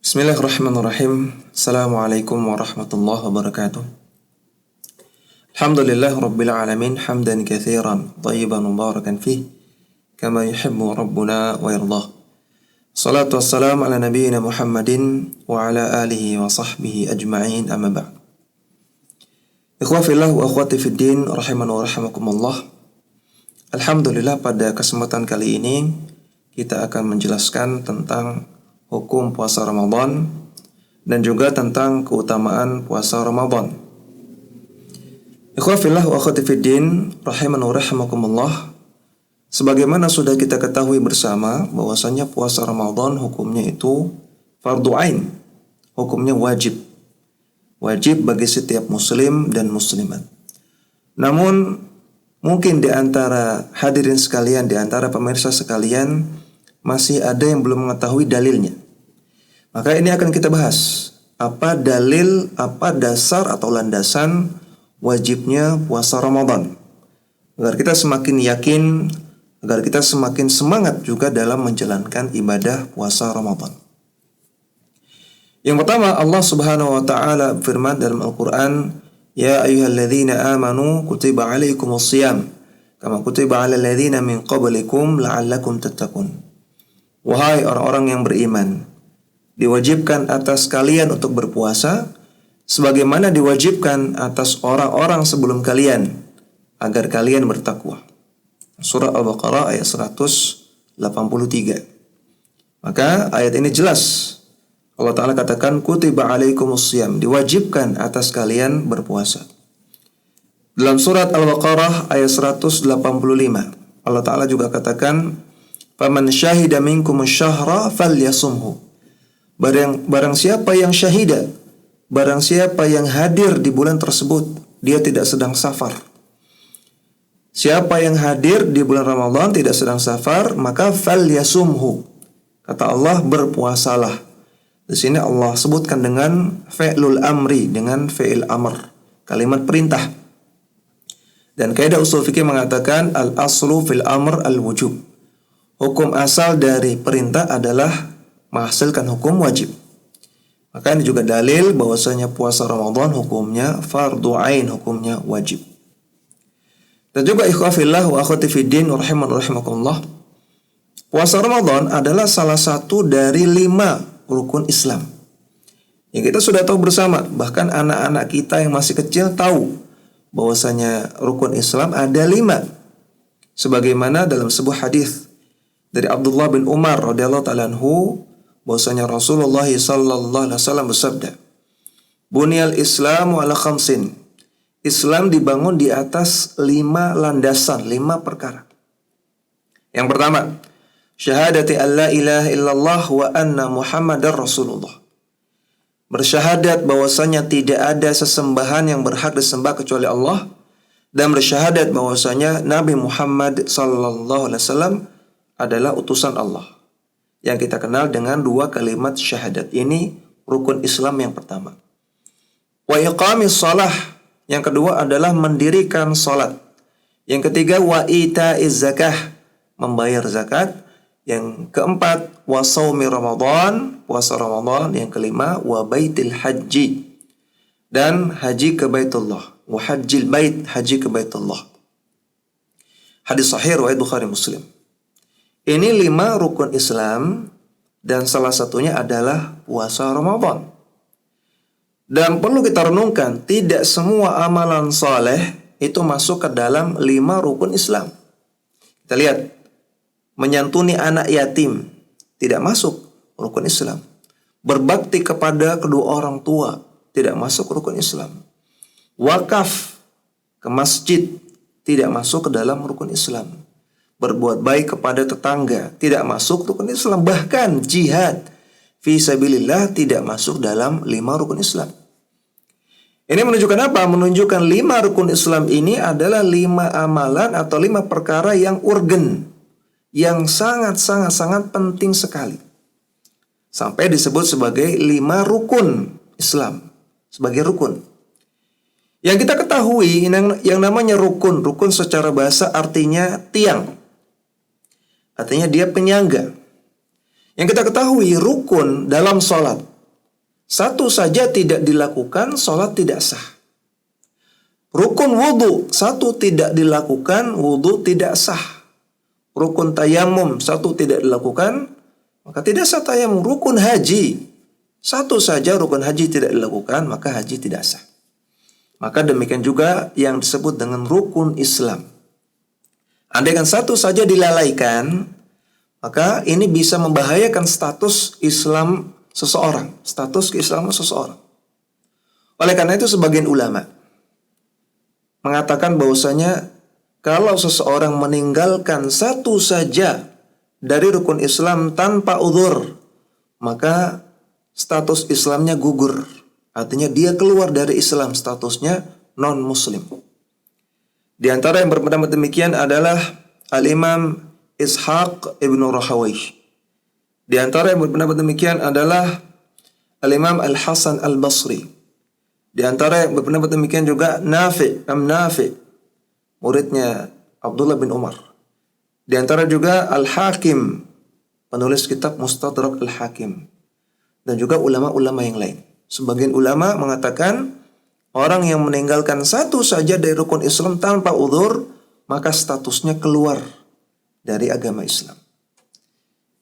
Bismillahirrahmanirrahim. Assalamualaikum warahmatullahi wabarakatuh. Alhamdulillah rabbil alamin hamdan katsiran thayyiban mubarakan fih kama yuhibbu rabbuna wa yardah. Salatu wassalamu ala nabiyyina Muhammadin wa ala alihi wa sahbihi ajma'in, amma ba'd. Ikhwah fillah wa akhwati fid din rahimani wa rahimakumullah. Alhamdulillah, pada kesempatan kali ini kita akan menjelaskan tentang hukum puasa Ramadan dan juga tentang keutamaan puasa Ramadan. Ikhwah fillah wa akhwati fid din rahimani wa rahimakumullah. Sebagaimana sudah kita ketahui bersama bahwasanya puasa Ramadan hukumnya itu fardhu ain. Hukumnya wajib. Wajib bagi setiap muslim dan muslimat. Namun mungkin di antara hadirin sekalian, di antara pemirsa sekalian, masih ada yang belum mengetahui dalilnya. Maka ini akan kita bahas. Apa dalil, apa dasar atau landasan wajibnya puasa Ramadan, agar kita semakin yakin, agar kita semakin semangat juga dalam menjalankan ibadah puasa Ramadan. Yang pertama, Allah Subhanahu wa taala berfirman dalam Al-Qur'an, "Ya ayyuhalladzina amanu kutiba 'alaikumus shiyam kama kutiba 'alal ladzina min qablikum la'allakum tattaqun." Wahai orang-orang yang beriman, diwajibkan atas kalian untuk berpuasa sebagaimana diwajibkan atas orang-orang sebelum kalian agar kalian bertakwa. Surah Al-Baqarah ayat 183. Maka ayat ini jelas. Allah Ta'ala katakan kutiba alaikumus shiyam, diwajibkan atas kalian berpuasa. Dalam surat Al-Baqarah ayat 185 Allah Ta'ala juga katakan faman syahida minkumus syahra falyasumhu. Barang siapa yang syahida, barang siapa yang hadir di bulan tersebut, dia tidak sedang safar. Siapa yang hadir di bulan Ramadan tidak sedang safar, maka falyasumhu. Kata Allah, berpuasalah. Di sini Allah sebutkan dengan fi'lul amri, dengan fi'il amr, kalimat perintah. Dan kaidah usul fikih mengatakan al-aslu fil amr al-wujub. Hukum asal dari perintah adalah menghasilkan hukum wajib. Maka ini juga dalil bahwasanya puasa Ramadan hukumnya fardhu ain, hukumnya wajib. Dan juga ikhwah fillah wa akhwati fiddin rahimakumullah, puasa Ramadan adalah salah satu dari 5 rukun Islam yang kita sudah tahu bersama. Bahkan anak-anak kita yang masih kecil tahu bahwasanya rukun Islam ada 5. Sebagaimana dalam sebuah hadis dari Abdullah bin Umar radhiyallahu ta'ala anhu, bahwasanya Rasulullah sallallahu alaihi wasallam bersabda, "Bunyal Islamu ala khamsin." Islam dibangun di atas 5 landasan, 5 perkara. Yang pertama, syahadati alla ilaha illallah wa anna Muhammadar Rasulullah. Bersyahadat bahwasanya tidak ada sesembahan yang berhak disembah kecuali Allah, dan bersyahadat bahwasanya Nabi Muhammad sallallahu alaihi wasallam adalah utusan Allah, yang kita kenal dengan 2 kalimat syahadat. Ini rukun Islam yang pertama. Wa iqamis shalah, yang kedua adalah mendirikan salat. Yang ketiga wa ita'iz zakah, membayar zakat. Yang keempat wa shaumi Ramadan, puasa Ramadan. Yang kelima wa baitil haji, dan haji ke Baitullah. Wa hajjil bait, haji ke Baitullah. Hadis sahih riwayat Bukhari Muslim. Ini 5 rukun Islam, dan salah satunya adalah puasa Ramadan. Dan perlu kita renungkan, tidak semua amalan saleh itu masuk ke dalam 5 rukun Islam. Kita lihat, menyantuni anak yatim tidak masuk rukun Islam. Berbakti kepada kedua orang tua tidak masuk rukun Islam. Wakaf ke masjid tidak masuk ke dalam rukun Islam. Berbuat baik kepada tetangga tidak masuk rukun Islam. Bahkan jihad fi sabilillah tidak masuk dalam 5 rukun Islam. Ini menunjukkan apa? Menunjukkan 5 rukun Islam ini adalah 5 amalan atau 5 perkara yang urgen, yang sangat penting sekali. Sampai disebut sebagai 5 rukun Islam, sebagai rukun. Yang kita ketahui, yang namanya rukun secara bahasa artinya tiang. Artinya dia penyangga. Yang kita ketahui rukun dalam sholat Satu saja tidak dilakukan, sholat tidak sah. Rukun wudu, satu tidak dilakukan, wudu tidak sah. Rukun tayamum, satu tidak dilakukan, maka tidak sah tayamum. Rukun haji, satu saja rukun haji tidak dilakukan, maka haji tidak sah. Maka demikian juga yang disebut dengan rukun Islam. Andaikan satu saja dilalaikan, maka ini bisa membahayakan status Islam seseorang, status keislaman seseorang. Oleh karena itu sebagian ulama mengatakan bahwasanya kalau seseorang meninggalkan satu saja dari rukun Islam tanpa uzur, maka status Islamnya gugur. Artinya dia keluar dari Islam, statusnya non-muslim. Di antara yang berpendapat demikian adalah Al-Imam Ishaq ibn Rahawayh. Di antara yang berpendapat demikian adalah Al-Imam Al-Hasan Al-Basri. Di antara yang berpendapat demikian juga Nafi', muridnya Abdullah bin Umar. Di antara juga Al-Hakim, penulis kitab Mustadrak Al-Hakim. Dan juga ulama-ulama yang lain. Sebagian ulama mengatakan orang yang meninggalkan satu saja dari rukun Islam tanpa uzur, maka statusnya keluar dari agama Islam.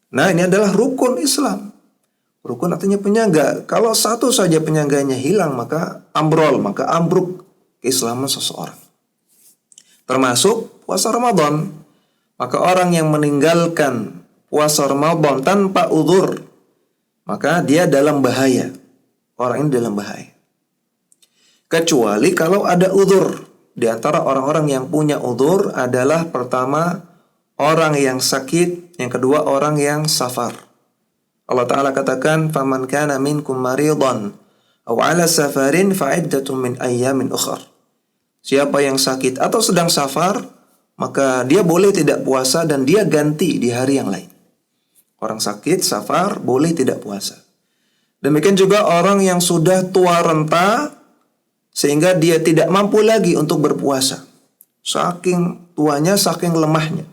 Nah, ini adalah rukun Islam. Rukun artinya penyangga. Kalau satu saja penyangganya hilang, maka ambruk keislaman seseorang. Termasuk puasa Ramadan. Maka orang yang meninggalkan puasa Ramadan tanpa uzur, maka dia dalam bahaya. Orang ini dalam bahaya. Kecuali kalau ada uzur. Di antara orang-orang yang punya uzur adalah pertama, orang yang sakit, yang kedua orang yang safar. Allah Ta'ala katakan, "Faman kana minkum maridan aw 'ala safarin fa'iddatun min ayyamin ukhar." Siapa yang sakit atau sedang safar, maka dia boleh tidak puasa dan dia ganti di hari yang lain. Orang sakit, safar, boleh tidak puasa. Demikian juga orang yang sudah tua renta, sehingga dia tidak mampu lagi untuk berpuasa. Saking tuanya, saking lemahnya.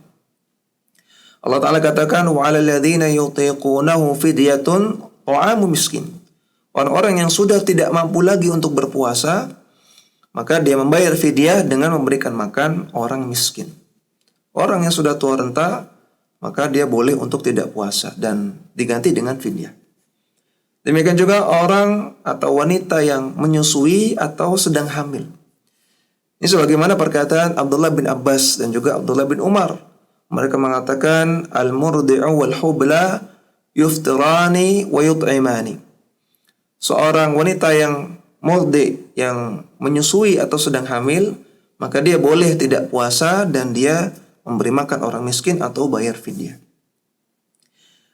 Allah Ta'ala katakan, وَعَلَى الَّذِينَ يُطِيقُونَهُ فِدْيَةٌ طَعَامُ مِسْكِينٍ. Orang-orang yang sudah tidak mampu lagi untuk berpuasa, maka dia membayar fidyah dengan memberikan makan orang miskin. Orang yang sudah tua renta, maka dia boleh untuk tidak puasa dan diganti dengan fidyah. Demikian juga orang atau wanita yang menyusui atau sedang hamil. Ini sebagaimana perkataan Abdullah bin Abbas dan juga Abdullah bin Umar. Mereka mengatakan al-murdi'u wal hubla yuftirani wa yut'imani. Seorang wanita yang murdi, yang menyusui atau sedang hamil, maka dia boleh tidak puasa dan dia memberi makan orang miskin atau bayar fidyah.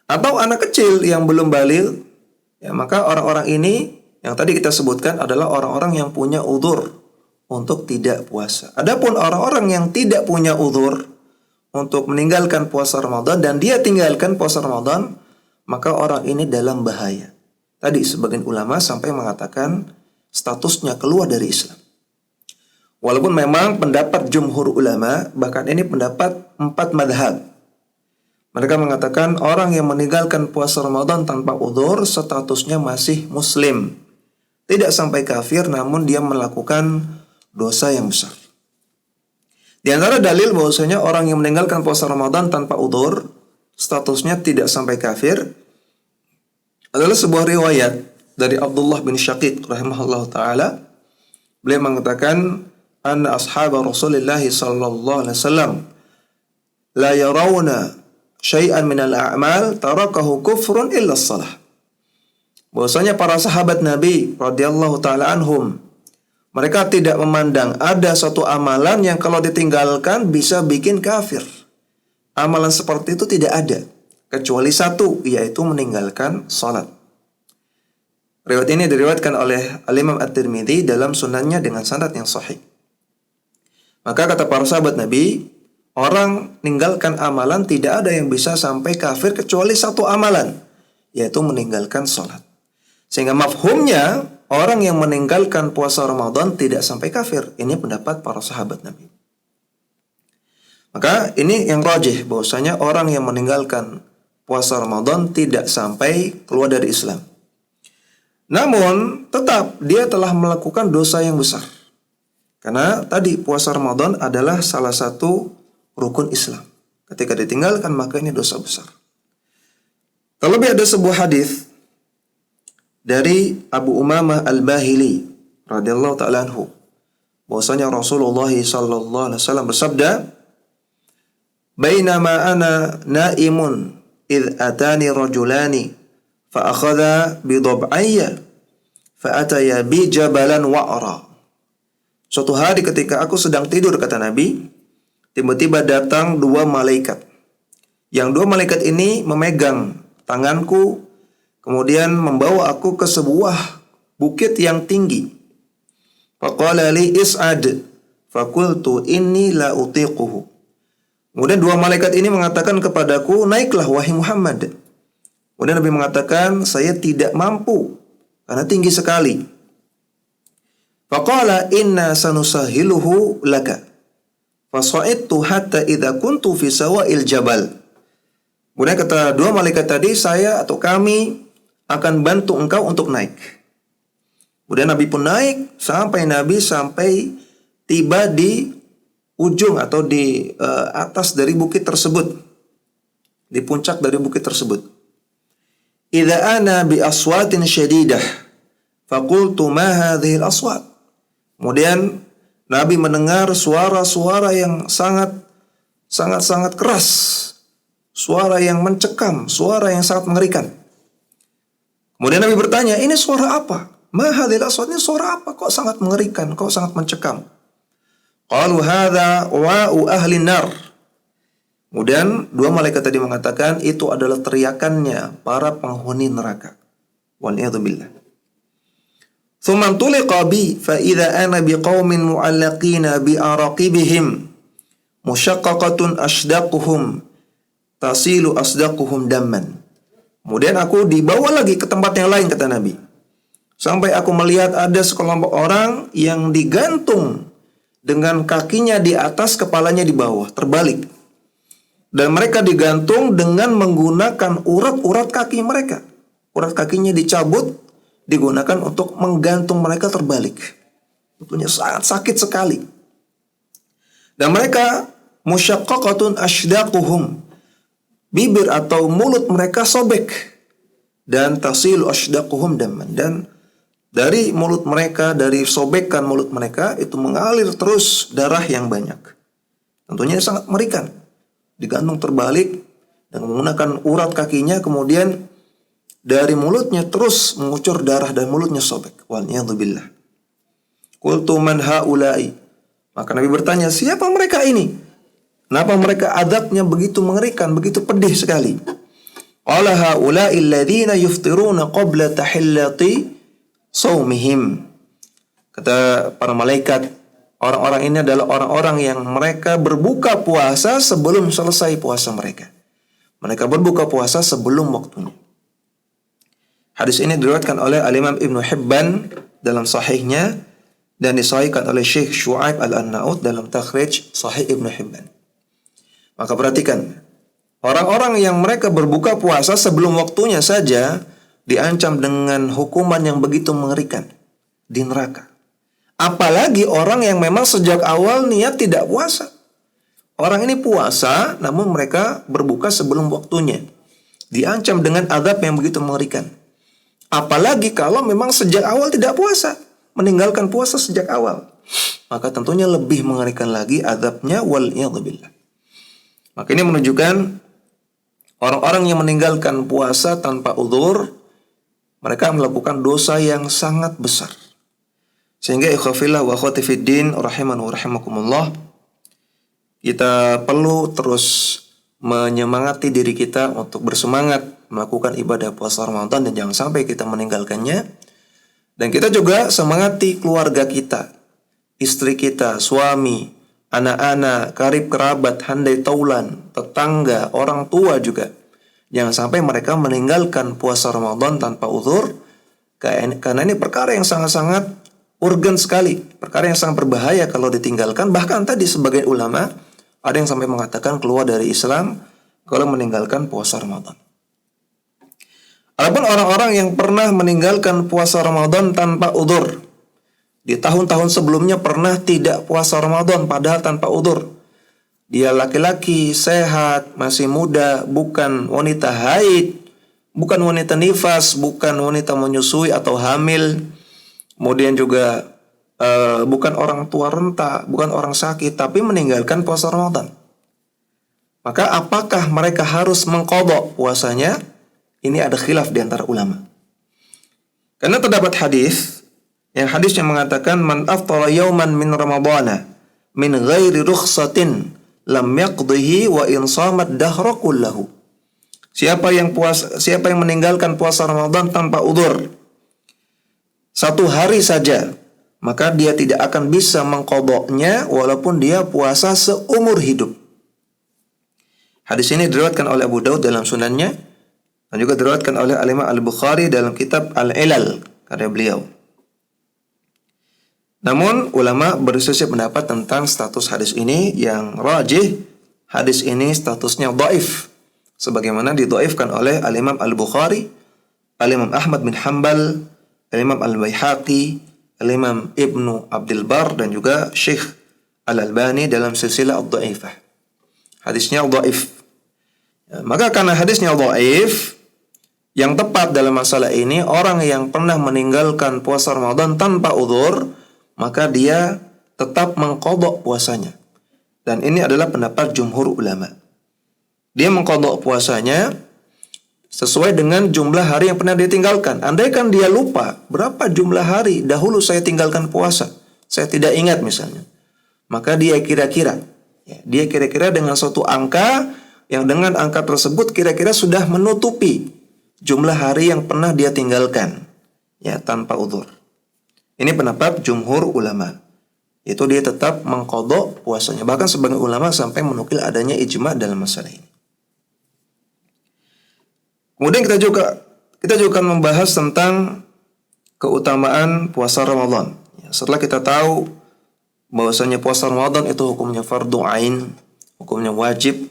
Atau anak kecil yang belum baligh, ya, maka orang-orang ini yang tadi kita sebutkan adalah orang-orang yang punya uzur untuk tidak puasa. Adapun orang-orang yang tidak punya uzur untuk meninggalkan puasa Ramadan dan dia tinggalkan puasa Ramadan, maka orang ini dalam bahaya. Tadi sebagian ulama sampai mengatakan statusnya keluar dari Islam. Walaupun memang pendapat jumhur ulama, bahkan ini pendapat 4 madhab. Mereka mengatakan orang yang meninggalkan puasa Ramadan tanpa uzur statusnya masih muslim. Tidak sampai kafir, namun dia melakukan dosa yang besar. Di antara dalil bahwasanya orang yang meninggalkan puasa Ramadan tanpa uzur statusnya tidak sampai kafir adalah sebuah riwayat dari Abdullah bin Syaqiq rahimahullah taala. Beliau mengatakan, "Anna ashab Rasulullah sallallahu alaihi wasallam la yarawna syai'an min al-a'mal tarakahu kufrun illa as-salah." Bahwasanya para sahabat Nabi radhiyallahu taala anhum, mereka tidak memandang ada suatu amalan yang kalau ditinggalkan bisa bikin kafir. Amalan seperti itu tidak ada, kecuali satu, yaitu meninggalkan salat. Riwayat ini diriwayatkan oleh Al-Imam At-Tirmidzi dalam sunannya dengan sanad yang sahih. Maka kata para sahabat Nabi, orang meninggalkan amalan tidak ada yang bisa sampai kafir kecuali satu amalan, yaitu meninggalkan salat. Sehingga mafhumnya, orang yang meninggalkan puasa Ramadan tidak sampai kafir. Ini pendapat para sahabat Nabi. Maka ini yang rajih, bahwasanya orang yang meninggalkan puasa Ramadan tidak sampai keluar dari Islam. Namun tetap dia telah melakukan dosa yang besar. Karena tadi puasa Ramadan adalah salah satu rukun Islam. Ketika ditinggalkan maka ini dosa besar. Terlebih ada sebuah hadis dari Abu Umamah Al-Bahili radhiyallahu ta'ala anhu, bahwasanya Rasulullah sallallahu alaihi wasallam bersabda, "Bainama ana naimun id atani rajulani fa akhadha bi dhab'ayya fa ataya bi jabalan wa'ra." Suatu hari ketika aku sedang tidur, kata Nabi, tiba-tiba datang dua malaikat. Yang dua malaikat ini memegang tanganku, kemudian membawa aku ke sebuah bukit yang tinggi. Faqala li is'ad, faqultu inni la utiquhu. Kemudian dua malaikat ini mengatakan kepadaku, naiklah wahai Muhammad. Kemudian Nabi mengatakan, saya tidak mampu karena tinggi sekali. Faqala inna sanusahiluhu laka. Fasa'idtu hatta idza kuntu fi sawa'il jabal. Kemudian kata dua malaikat tadi, saya atau kami akan bantu engkau untuk naik. Kemudian Nabi pun naik sampai tiba di ujung atau di atas dari bukit tersebut, di puncak dari bukit tersebut. Idza ana bi aswatin syadidah faqultu ma hadhihi al-aswat. Kemudian Nabi mendengar suara-suara yang sangat keras, suara yang mencekam, suara yang sangat mengerikan. Kemudian Nabi bertanya, ini suara apa? Ma hadhil aswat, ini suara apa? Kok sangat mengerikan, kok sangat mencekam? Qalu hadza wa'u ahli nar. Kemudian dua malaikat tadi mengatakan itu adalah teriakannya para penghuni neraka. Wal'iyadu billah. Thumma tuliqa bi fa idza ana biqaumin mu'allaqina bi araqibihim musyaqqaqatun asdaquhum tasilu asdaquhum damman. Kemudian aku dibawa lagi ke tempat yang lain, kata Nabi. Sampai aku melihat ada sekelompok orang yang digantung dengan kakinya di atas, kepalanya di bawah, terbalik. Dan mereka digantung dengan menggunakan urat-urat kaki mereka. Urat kakinya dicabut, digunakan untuk menggantung mereka terbalik. Tentunya sangat sakit sekali. Dan mereka musyaqqaqatun asdaquhum. Bibir atau mulut mereka sobek. Dan tasilu asdaquhum damman. Dan dari mulut mereka, dari sobekan mulut mereka, itu mengalir terus darah yang banyak. Tentunya sangat mengerikan. Digantung terbalik dan menggunakan urat kakinya, kemudian dari mulutnya terus mengucur darah dan mulutnya sobek. Wal'iyadzubillah. Qultu man haula'i. Maka Nabi bertanya, siapa mereka ini? Kenapa mereka adabnya begitu mengerikan, begitu pedih sekali? Qala haula'i alladhina yuftiruna qabla tahillati saumihim. Kata para malaikat, orang-orang ini adalah orang-orang yang mereka berbuka puasa sebelum selesai puasa mereka. Mereka berbuka puasa sebelum waktunya. Hadis ini diriwayatkan oleh Al-Imam Ibnu Hibban dalam sahihnya dan disahihkan oleh Syekh Syu'aib Al-Arnaud dalam takhrij Sahih Ibnu Hibban. Maka perhatikan, orang-orang yang mereka berbuka puasa sebelum waktunya saja diancam dengan hukuman yang begitu mengerikan di neraka. Apalagi orang yang memang sejak awal niat tidak puasa. Orang ini puasa namun mereka berbuka sebelum waktunya. Diancam dengan azab yang begitu mengerikan. Apalagi kalau memang sejak awal tidak puasa, meninggalkan puasa sejak awal, maka tentunya lebih mengerikan lagi azabnya, wal'iyadzubillah. Maka ini menunjukkan orang-orang yang meninggalkan puasa tanpa uzur, mereka melakukan dosa yang sangat besar. Sehingga ikhwafillah wa akhwati fiddin rahiman wa rahimakumullah, kita perlu terus menyemangati diri kita untuk bersemangat melakukan ibadah puasa Ramadan dan jangan sampai kita meninggalkannya. Dan kita juga semangati keluarga kita, istri kita, suami, anak-anak, karib kerabat, handai taulan, tetangga, orang tua juga. Jangan sampai mereka meninggalkan puasa Ramadan tanpa uzur, karena ini perkara yang sangat-sangat urgen sekali, perkara yang sangat berbahaya kalau ditinggalkan. Bahkan tadi sebagian ulama ada yang sampai mengatakan keluar dari Islam kalau meninggalkan puasa Ramadan. Adapun orang-orang yang pernah meninggalkan puasa Ramadan tanpa udzur, di tahun-tahun sebelumnya pernah tidak puasa Ramadan padahal tanpa udzur. Dia laki-laki sehat, masih muda, bukan wanita haid, bukan wanita nifas, bukan wanita menyusui atau hamil. Kemudian juga bukan orang tua renta, bukan orang sakit, tapi meninggalkan puasa Ramadan. Maka apakah mereka harus mengqadha puasanya? Ini ada khilaf di antara ulama. Karena terdapat hadis yang mengatakan man aftara yauman min ramadhana min ghairi rukhsatin lam yaqdihi wa in shamat dahra kullahu. Siapa yang meninggalkan puasa Ramadan tanpa udzur satu hari saja, maka dia tidak akan bisa mengqadhanya walaupun dia puasa seumur hidup. Hadis ini diriwayatkan oleh Abu Daud dalam sunannya dan juga diriwayatkan oleh Al-Imam Al-Bukhari dalam kitab Al-Ilal karya beliau. Namun ulama berselisih pendapat tentang status hadis ini. Yang rajih, hadis ini statusnya dhaif, sebagaimana didhaifkan oleh Al-Imam Al-Bukhari, Al-Imam Ahmad bin Hanbal, Al-Imam Al-Baihaqi, Al-Imam Ibnu Abdul Bar, dan juga Syekh Al-Albani dalam silsilah ad-dhaifah. Hadisnya dhaif. Maka karena hadisnya dhaif, yang tepat dalam masalah ini, orang yang pernah meninggalkan puasa Ramadan tanpa udzur, maka dia tetap mengqadha puasanya. Dan ini adalah pendapat jumhur ulama. Dia mengqadha puasanya sesuai dengan jumlah hari yang pernah dia tinggalkan. Andaikan dia lupa berapa jumlah hari dahulu saya tinggalkan puasa, saya tidak ingat misalnya, maka dia kira-kira dengan suatu angka, yang dengan angka tersebut kira-kira sudah menutupi jumlah hari yang pernah dia tinggalkan, tanpa udzur. Ini pendapat jumhur ulama. Itu dia tetap mengqadha puasanya. Bahkan sebagian ulama sampai menukil adanya ijma dalam masalah ini. Kemudian kita juga akan membahas tentang keutamaan puasa Ramadan. Setelah kita tahu bahwasanya puasa Ramadan itu hukumnya fardu ain, hukumnya wajib,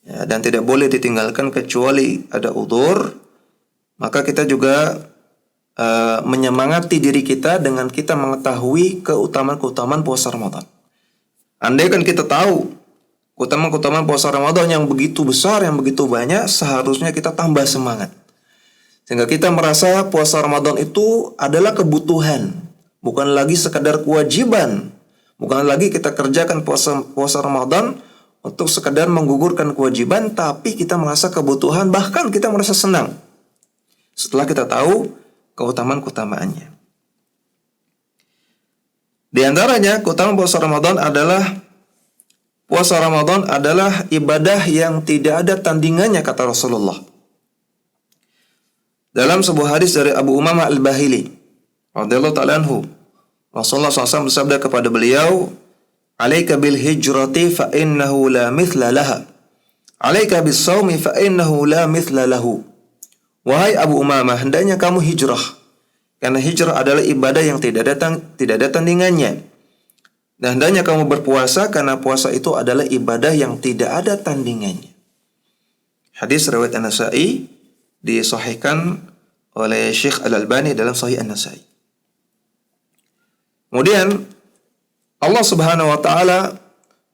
dan tidak boleh ditinggalkan kecuali ada udzur, maka kita juga menyemangati diri kita dengan kita mengetahui keutamaan-keutamaan puasa Ramadan. Andai kan kita tahu keutamaan-keutamaan puasa Ramadan yang begitu besar, yang begitu banyak, seharusnya kita tambah semangat. Sehingga kita merasa puasa Ramadan itu adalah kebutuhan, bukan lagi sekadar kewajiban. Bukan lagi kita kerjakan puasa Ramadan untuk sekadar menggugurkan kewajiban, tapi kita merasa kebutuhan, bahkan kita merasa senang setelah kita tahu keutamaan-keutamaannya. Di antaranya keutamaan puasa Ramadan adalah ibadah yang tidak ada tandingannya, kata Rasulullah. Dalam sebuah hadis dari Abu Umamah Al-Bahili radhiyallahu ta'ala anhu, Rasulullah SAW bersabda kepada beliau, "Alaika bil hijrati fa innahu la mithla laha. Alaika bis shaumi fa innahu la mithla lahu." Wahai Abu Umamah, hendaknya kamu hijrah, karena hijrah adalah ibadah yang tidak ada tandingannya. Dan hendaknya kamu berpuasa, karena puasa itu adalah ibadah yang tidak ada tandingannya. Hadis riwayat An-Nasa'i, disahihkan oleh Syekh Al-Albani dalam Sahih An-Nasa'i. Kemudian Allah Subhanahu wa taala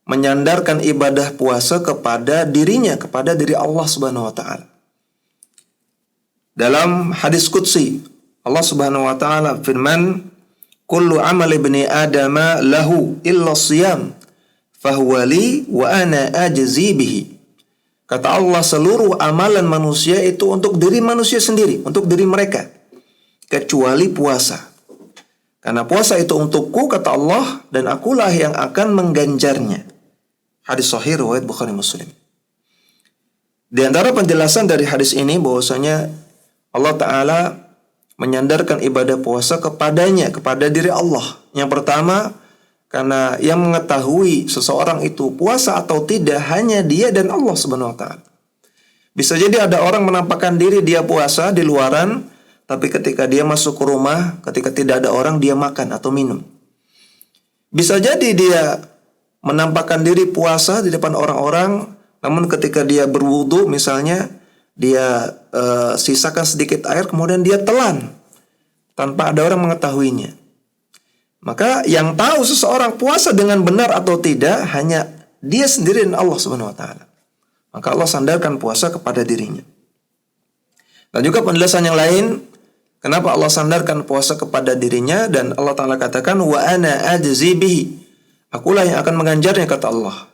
menyandarkan ibadah puasa kepada dirinya, kepada diri Allah Subhanahu wa taala. Dalam hadis qudsi, Allah Subhanahu wa taala firman, "Kullu amali ibni adama lahu illa shiyam, fahuwa li wa ana ajzi bihi." Kata Allah, seluruh amalan manusia itu untuk diri manusia sendiri, untuk diri mereka, kecuali puasa. Karena puasa itu untukku, kata Allah, dan akulah yang akan mengganjarnya. Hadis sahih riwayat Bukhari Muslim. Di antara penjelasan dari hadis ini bahwasanya Allah Ta'ala menyandarkan ibadah puasa kepadanya, kepada diri Allah. Yang pertama, karena yang mengetahui seseorang itu puasa atau tidak hanya dia dan Allah Subhanahu wa taala. Bisa jadi ada orang menampakkan diri dia puasa di luaran, tapi ketika dia masuk ke rumah, ketika tidak ada orang, dia makan atau minum. Bisa jadi dia menampakkan diri puasa di depan orang-orang, namun ketika dia berwudu misalnya, dia sisakan sedikit air kemudian dia telan tanpa ada orang mengetahuinya. Maka yang tahu seseorang puasa dengan benar atau tidak hanya dia sendiri dan Allah Subhanahu wa taala. Maka Allah sandarkan puasa kepada dirinya. Dan juga penjelasan yang lain kenapa Allah sandarkan puasa kepada dirinya, dan Allah Ta'ala katakan wa ana ajzi bihi, akulah yang akan menganjarnya, kata Allah.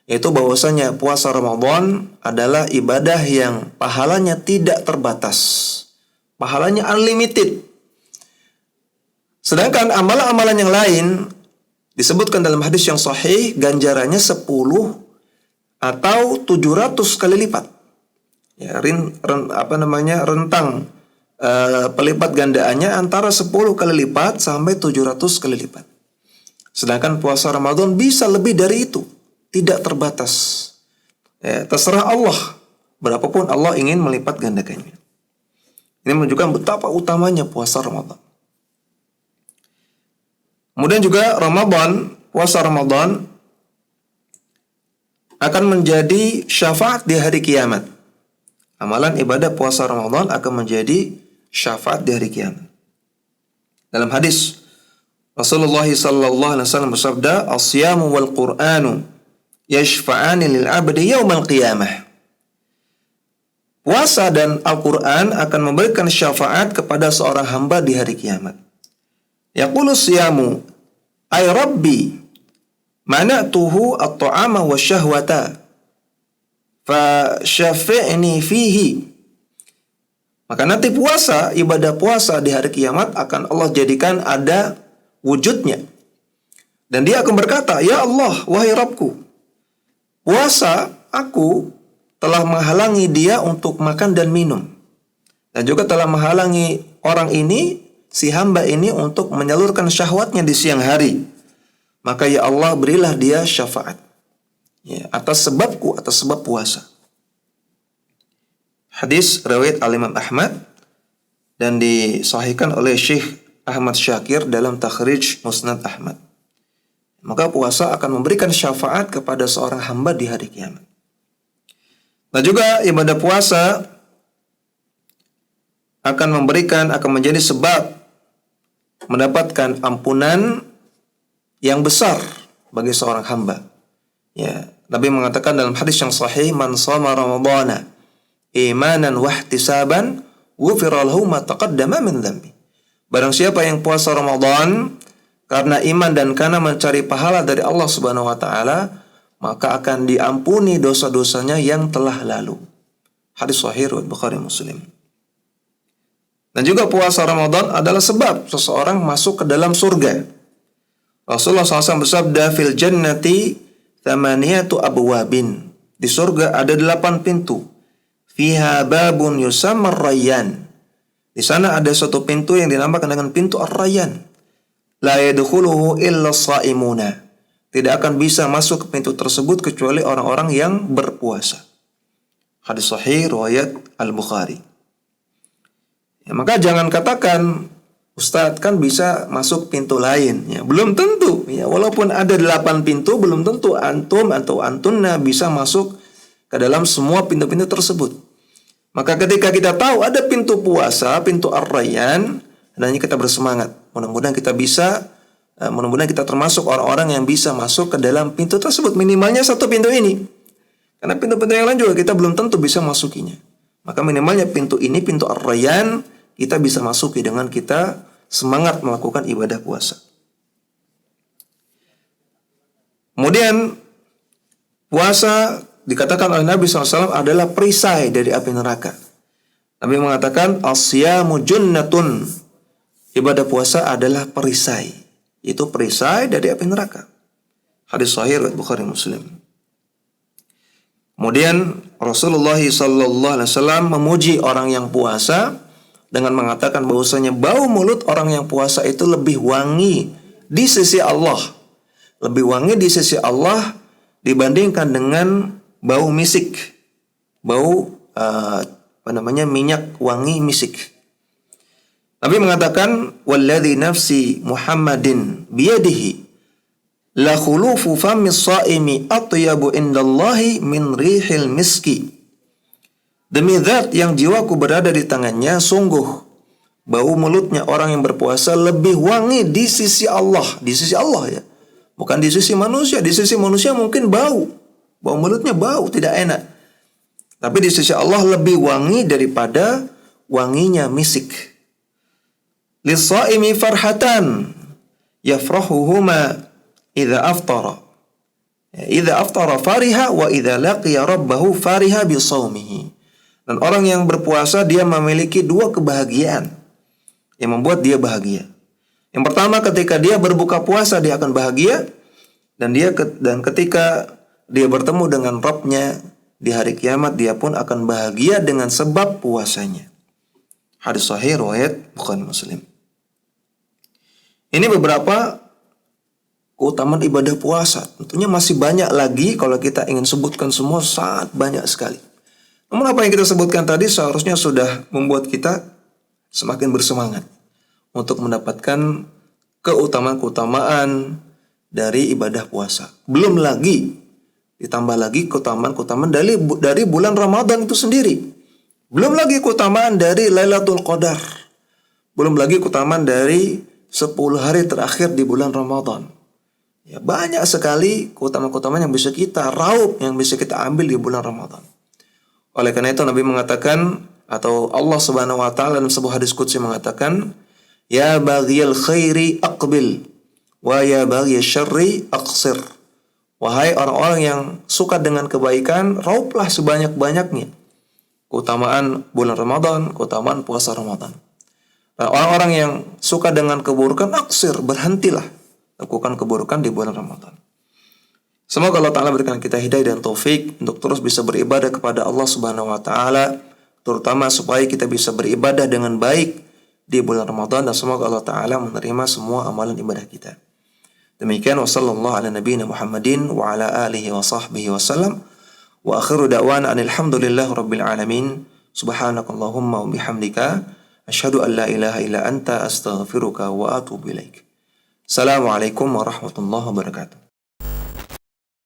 Yaitu bahwasanya puasa Ramadan adalah ibadah yang pahalanya tidak terbatas. Pahalanya unlimited. Sedangkan amalan-amalan yang lain disebutkan dalam hadis yang sahih ganjarannya 10 atau 700 kali lipat. Ya, rentang pelipat gandaannya antara 10 kali lipat sampai 700 kali lipat. Sedangkan puasa Ramadan bisa lebih dari itu, tidak terbatas. Ya, terserah Allah, berapapun Allah ingin melipat gandakannya. Ini menunjukkan betapa utamanya puasa Ramadan. Kemudian juga puasa Ramadan akan menjadi syafaat di hari kiamat. Amalan ibadah puasa Ramadan akan menjadi syafaat di hari kiamat. Dalam hadis Rasulullah sallallahu alaihi wasallam bersabda, "As-siyamu wal Qur'anu yashfa'ani lil 'abdi yaumal qiyamah." Puasa dan Al-Qur'an akan memberikan syafaat kepada seorang hamba di hari kiamat. Yaqulu siyamu, ay Rabbi, mana'tuhu at-ta'ama wa syahwata, fa syafi'ni fihi. Maka nanti puasa, ibadah puasa di hari kiamat akan Allah jadikan ada wujudnya. Dan dia akan berkata, ya Allah, wahai Rabbku, puasa aku telah menghalangi dia untuk makan dan minum. Dan juga telah menghalangi orang ini, si hamba ini, untuk menyalurkan syahwatnya di siang hari. Maka ya Allah, berilah dia syafaat, ya, atas sebabku, atas sebab puasa. Hadis riwayat Al-Imam Ahmad dan disahihkan oleh Syekh Ahmad Syakir dalam Takhrij Musnad Ahmad. Maka puasa akan memberikan syafaat kepada seorang hamba di hari kiamat. Nah juga ibadah puasa akan menjadi sebab mendapatkan ampunan yang besar bagi seorang hamba. Ya, Nabi mengatakan dalam hadis yang sahih, man shama ramadhana imanan wa ihtisaban ghufira lahu ma taqaddama min dhanbi. Barang siapa yang puasa Ramadan karena iman dan karena mencari pahala dari Allah Subhanahu wa taala, maka akan diampuni dosa-dosanya yang telah lalu. Hadis sahih riwayat Bukhari Muslim. Dan juga puasa Ramadan adalah sebab seseorang masuk ke dalam surga. Rasulullah SAW bersabda, fil jannati thamaniyatu abwabin. Di surga ada 8 pintu. Fiha babun yusamma ar-rayyan. Di sana ada suatu pintu yang dinamakan dengan pintu ar-rayyan. La yadkhuluhu illa as-shaimuna. Tidak akan bisa masuk ke pintu tersebut kecuali orang-orang yang berpuasa. Hadis sahih riwayat Al-Bukhari. Ya, maka jangan katakan, Ustadz kan bisa masuk pintu lain. Ya, belum tentu. Ya, walaupun ada 8 pintu, belum tentu antum atau antunna bisa masuk ke dalam semua pintu-pintu tersebut. Maka ketika kita tahu ada pintu puasa, pintu ar-rayyan, hendaknya kita bersemangat. Mudah-mudahan kita termasuk orang-orang yang bisa masuk ke dalam pintu tersebut. Minimalnya 1 pintu ini. Karena pintu-pintu yang lain juga kita belum tentu bisa masukinya. Maka minimalnya pintu ini, pintu ar-rayyan, kita bisa masuki dengan kita semangat melakukan ibadah puasa. Kemudian puasa dikatakan oleh Nabi SAW adalah perisai dari api neraka. Nabi mengatakan, as-siyamu junnatun. Ibadah puasa adalah perisai. Itu perisai dari api neraka. Hadis sahih riwayat Bukhari Muslim. Kemudian Rasulullah SAW memuji orang yang puasa dengan mengatakan bahwasanya bau mulut orang yang puasa itu lebih wangi di sisi Allah. Lebih wangi di sisi Allah dibandingkan dengan bau misik, minyak wangi misik. Nabi mengatakan, walladzi nafsi Muhammadin biyadihi la khulufu fammi shaimi atyabu indallahi min rihil miski. Demi zat yang jiwaku berada di tangannya, sungguh bau mulutnya orang yang berpuasa lebih wangi di sisi Allah. Di sisi Allah ya. Bukan di sisi manusia. Di sisi manusia mungkin bau. Bau mulutnya bau, tidak enak. Tapi di sisi Allah lebih wangi daripada wanginya misik. Lis-shaimi farhatan yafrahuhuma idza aftara. Idza aftara fariha wa idza laqiya rabbahu fariha bi shaumihi. Dan orang yang berpuasa dia memiliki dua kebahagiaan yang membuat dia bahagia. Yang pertama, ketika dia berbuka puasa dia akan bahagia, dan ketika dia bertemu dengan Rabb-nya di hari kiamat dia pun akan bahagia dengan sebab puasanya. Hadis sahih riwayat Bukhari Muslim. Ini beberapa keutamaan ibadah puasa. Tentunya masih banyak lagi, kalau kita ingin sebutkan semua sangat banyak sekali. Namun apa yang kita sebutkan tadi seharusnya sudah membuat kita semakin bersemangat untuk mendapatkan keutamaan-keutamaan dari ibadah puasa. Belum lagi ditambah lagi keutamaan-keutamaan dari bulan Ramadan itu sendiri. Belum lagi keutamaan dari Lailatul Qadar. Belum lagi keutamaan dari 10 hari terakhir di bulan Ramadan. Ya, banyak sekali keutamaan-keutamaan yang bisa kita raup, yang bisa kita ambil di bulan Ramadan. Oleh karena itu Nabi mengatakan, atau Allah Subhanahu wa taala dalam sebuah hadis qudsi mengatakan, ya baghiyal khairi aqbil wa ya baghiyasy syarri aqsir. Wahai orang-orang yang suka dengan kebaikan, rauplah sebanyak-banyaknya keutamaan bulan Ramadan, keutamaan puasa Ramadan. Nah, orang-orang yang suka dengan keburukan, aqsir, berhentilah lakukan keburukan di bulan Ramadan. Semoga Allah Ta'ala berikan kita hidayah dan taufik untuk terus bisa beribadah kepada Allah Subhanahu wa Ta'ala, terutama supaya kita bisa beribadah dengan baik di bulan Ramadan, dan semoga Allah Ta'ala menerima semua amalan ibadah kita. Demikian, wa sallallahu ala nabiyina Muhammadin wa ala alihi wa sahbihi wa sallam, wa akhiru da'wana alhamdulillahi rabbil alamin. Subhanakallahumma wa bihamdika asyhadu an la ilaha illa anta astaghfiruka wa atubu ilaik. Assalamualaikum warahmatullahi wabarakatuh.